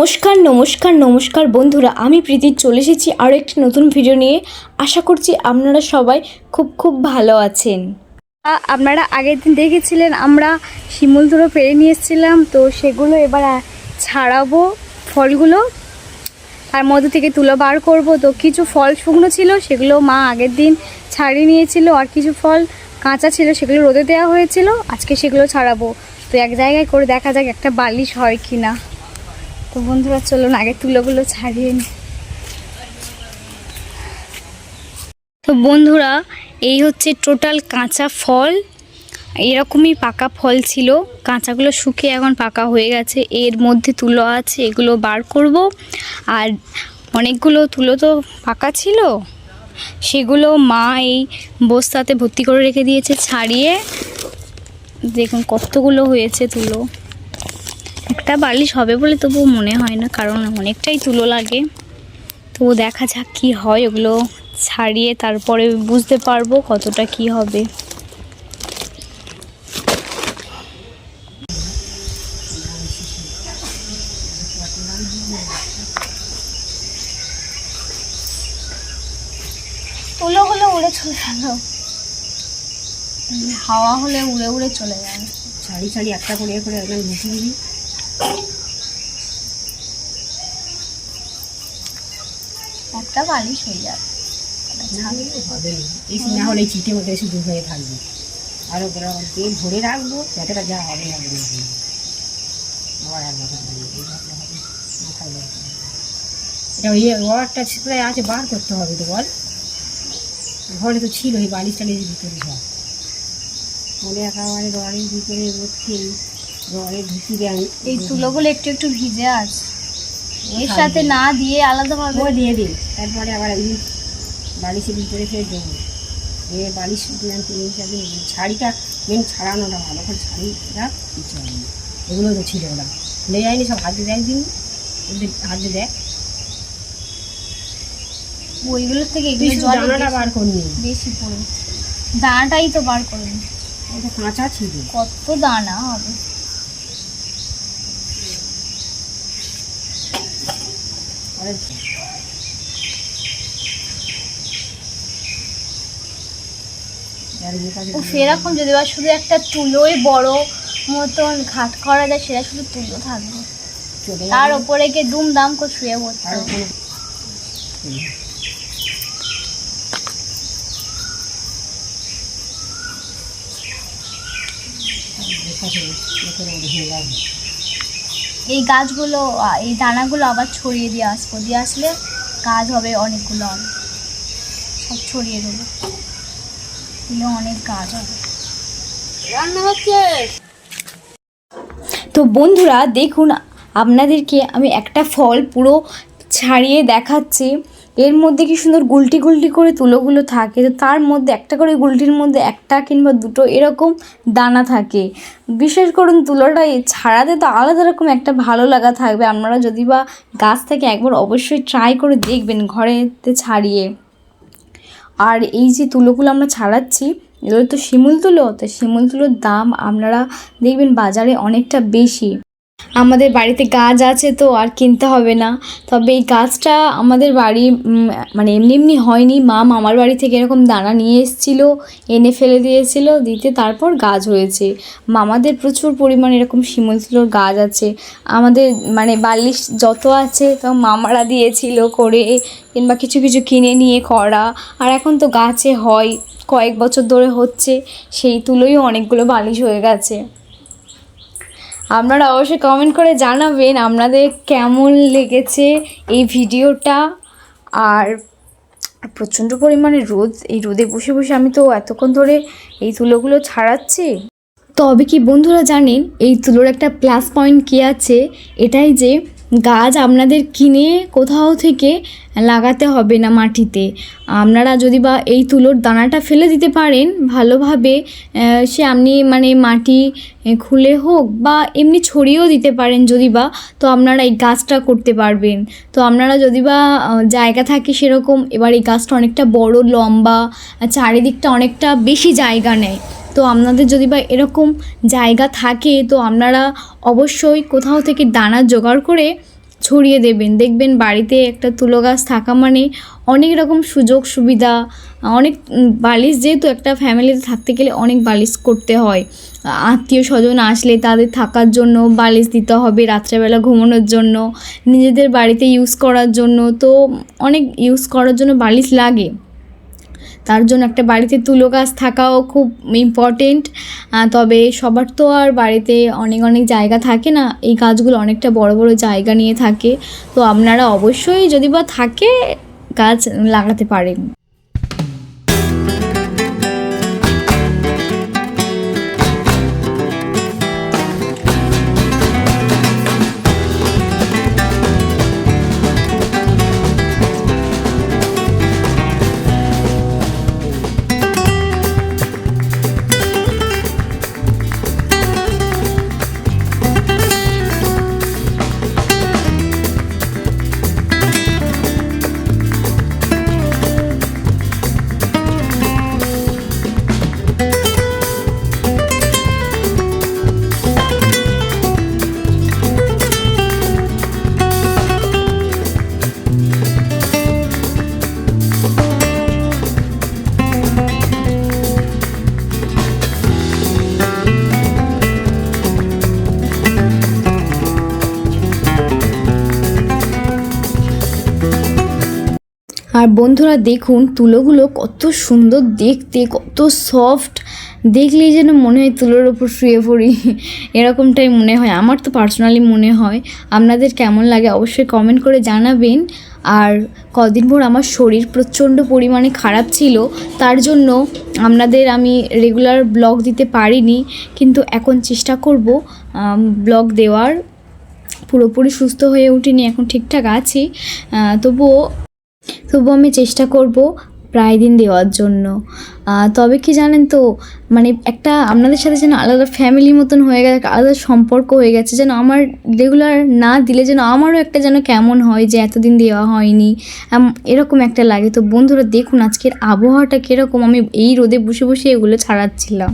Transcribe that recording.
নমস্কার নমস্কার নমস্কার বন্ধুরা, আমি প্রীতি চলে এসেছি আরও একটি নতুন ভিডিও নিয়ে। আশা করছি আপনারা সবাই খুব খুব ভালো আছেন। আপনারা আগের দিন দেখেছিলেন আমরা শিমুল ধরো পেরে নিয়ে এসেছিলাম, তো সেগুলো এবার ছাড়াবো ফলগুলো, তার মধ্যে থেকে তুলো বার করব। তো কিছু ফল শুকনো ছিল, সেগুলো মা আগের দিন ছাড়িয়ে নিয়েছিল, আর কিছু ফল কাঁচা ছিল, সেগুলো রোদে দেওয়া হয়েছিল। আজকে সেগুলো ছাড়াবো। তো এক জায়গায় করে দেখা যাক একটা বালিশ হয় কি না। তো বন্ধুরা চলুন আগে তুলোগুলো ছাড়িয়ে নিই। তো বন্ধুরা এই হচ্ছে টোটাল কাঁচা ফল, এরকমই পাকা ফল ছিল, কাঁচাগুলো শুকিয়ে এখন পাকা হয়ে গেছে। এর মধ্যে তুলো আছে, এগুলো বার করব। আর অনেকগুলো তুলো তো পাকা ছিল, সেগুলো মা এই বস্তাতে ভর্তি করে রেখে দিয়েছে ছাড়িয়ে। দেখুন কতগুলো হয়েছে তুলো, একটা বালিশ হবে বলে তবুও মনে হয় না, কারণ অনেকটাই তুলো লাগে। তো দেখা যাক কি হয়, ওগুলো ছাড়িয়ে তারপরে বুঝতে পারবো কতটা কি হবে। তুলোগুলো উড়ে চলে গেল, হাওয়া হলে উড়ে উড়ে চলে যাবে। ছাড়ি ছাড়ি একটা করে করে একদম ঢুকিয়ে দিবি। একটা বালিশ হয়ে যাবে, হবে না হলে চিটে মধ্যে এসে দু হয়ে থাকবে। আরও দিয়ে ভরে রাখবো, যাতে যা হবে হবে না, আবার এক বছর মাথায় এটা ওই ওয়ারটা প্রায় আছে, বার করতে হবে তো বল। ঘরে তো ছিল এই বালিশ টালিশ ভিতরে সব, বলে একেবারে রডের ভিতরে মধ্যে রডে ঢুকি দেয়। এই তুলোগুলো একটু একটু ভিজে আছে, এর সাথে না দিয়ে আলাদাভাবে দিয়ে দিই। তারপরে আবার একদিন বালিশের ভিতরে ফের দেবো। দিয়ে বালিশ ছাড়িটা মেন ছাড়ানোটা ভালো করে ছাড়িটা কিছু হয়নি। এগুলো তো ছিল, ওরা খুলে যায়নি, সব হাতে দেয় একদিন, হাতে দেয়। ওইগুলোর থেকে এগুলো দানাটা বার করনি, বেশি পড়ে দানাটাই তো বার করুন। এটা কাঁচা ছিল, কত দানা হবে। সেরকম যদি বা শুধু একটা তুলোই বড় মতন ঘাট করা যায়, সেটা শুধু তুলো থাকবে, তার ওপরে গিয়ে দুম দাম করে শুয়ে পড়তে হবে। এই গাছগুলো এই দানাগুলো আবার ছড়িয়ে দিয়ে আসবো, দিয়ে আসলে গাছ হবে অনেকগুলো, হবে সব ছড়িয়ে দেবো, দিলে অনেক গাছ হবে। রান্না হচ্ছে। তো বন্ধুরা দেখুন, আপনাদেরকে আমি একটা ফল পুরো ছাড়িয়ে দেখাচ্ছি। এর মধ্যে কি সুন্দর গুলটি গুলটি করে তুলোগুলো থাকে, তো তার মধ্যে একটা করে গুলটির মধ্যে একটা কিংবা দুটো এরকম দানা থাকে। বিশেষ করুন তুলোটা ছাড়াতে তো আলাদা রকম একটা ভালো লাগা থাকবে। আপনারা যদি বা গাছ থেকে একবার অবশ্যই ট্রাই করে দেখবেন ঘরেতে ছাড়িয়ে। আর এই যে তুলোগুলো আমরা ছাড়াচ্ছি, এগুলো তো শিমুল তুলো, তো শিমুল তুলোর দাম আপনারা দেখবেন বাজারে অনেকটা বেশি। আমাদের বাড়িতে গাছ আছে তো আর কিনতে হবে না। তবে এই গাছটা আমাদের বাড়ি মানে এমনি এমনি হয়নি, মা মামার বাড়ি থেকে এরকম দানা নিয়ে এসেছিলো, এনে ফেলে দিয়েছিল, দিতে তারপর গাছ হয়েছে। মামাদের প্রচুর পরিমাণে এরকম শিমুল তুলোর গাছ আছে। আমাদের মানে বালিশ যত আছে তো মামারা দিয়েছিল করে, কিংবা কিছু কিছু কিনে নিয়ে করা। আর এখন তো গাছে হয়, কয়েক বছর ধরে হচ্ছে, সেই তুলোই অনেকগুলো বালিশ হয়ে গেছে। আপনারা অবশ্যই কমেন্ট করে জানাবেন আপনাদের কেমন লেগেছে এই ভিডিওটা। আর প্রচণ্ড পরিমাণে রোদ, এই রোদে বসে বসে আমি তো এতক্ষণ ধরে এই তুলোগুলো ছাড়াচ্ছি। তবে কি বন্ধুরা জানেন এই তুলোর একটা প্লাস পয়েন্ট কী আছে, এটাই যে গাছ আপনাদের কিনে কোথাও থেকে লাগাতে হবে না মাটিতে। আপনারা যদি বা এই তুলোর দানাটা ফেলে দিতে পারেন ভালোভাবে, সে আপনি মানে মাটি খুলে হোক বা এমনি ছড়িয়েও দিতে পারেন যদি বা, তো আপনারা এই গাছটা করতে পারবেন। তো আপনারা যদি বা জায়গা থাকে সেরকম, এবার এই গাছটা অনেকটা বড় লম্বা, চারিদিকটা অনেকটা বেশি জায়গা নেয়। তো আপনাদের যদি বা এরকম জায়গা থাকে তো আপনারা অবশ্যই কোথাও থেকে দানা জোগাড় করে ছড়িয়ে দেবেন। দেখবেন বাড়িতে একটা তুলো গাছ থাকা মানে অনেক রকম সুযোগ সুবিধা, অনেক বালিশ, যেহেতু একটা ফ্যামিলিতে থাকতে গেলে অনেক বালিশ করতে হয়। আত্মীয় স্বজন আসলে তাদের থাকার জন্য বালিশ দিতে হবে, রাত্রেবেলা ঘুমানোর জন্য, নিজেদের বাড়িতে ইউজ করার জন্য, তো অনেক ইউজ করার জন্য বালিশ লাগে। তার জন্য একটা বাড়িতে তুলো গাছ থাকাও খুব ইম্পর্টেন্ট। তবে সবার তো আর বাড়িতে অনেক অনেক জায়গা থাকে না, এই গাছগুলো অনেকটা বড় বড় জায়গা নিয়ে থাকে। তো আপনারা অবশ্যই যদি বা থাকে গাছ লাগাতে পারেন। আর বন্ধুরা দেখুন তুলোগুলো কত সুন্দর দেখতে, কত সফট, দেখলেই যেন মনে হয় তুলোর ওপর শুয়ে পড়ি, এরকমটাই মনে হয়। আমার তো পার্সোনালি মনে হয়। আপনাদের কেমন লাগে অবশ্যই কমেন্ট করে জানাবেন। আর কদিন পর আমার শরীর প্রচণ্ড পরিমাণে খারাপ ছিল, তার জন্য আপনাদের আমি রেগুলার ব্লগ দিতে পারিনি, কিন্তু এখন চেষ্টা করব ব্লগ দেওয়ার। পুরোপুরি সুস্থ হয়ে উঠিনি, এখন ঠিকঠাক আছি, তবুও আমি চেষ্টা করব প্রায় দিন দেওয়ার জন্য। তবে কি জানেন তো, মানে একটা আপনাদের সাথে যেন আলাদা ফ্যামিলি মতন হয়ে গেছে, আলাদা সম্পর্ক হয়ে গেছে, যেন আমার রেগুলার না দিলে যেন আমারও একটা যেন কেমন হয় যে এতদিন দেওয়া হয়নি, এরকম একটা লাগে। তো বন্ধুরা দেখুন আজকের আবহাওয়াটা কীরকম, আমি এই রোদে বসে বসে এগুলো ছাড়াচ্ছিলাম।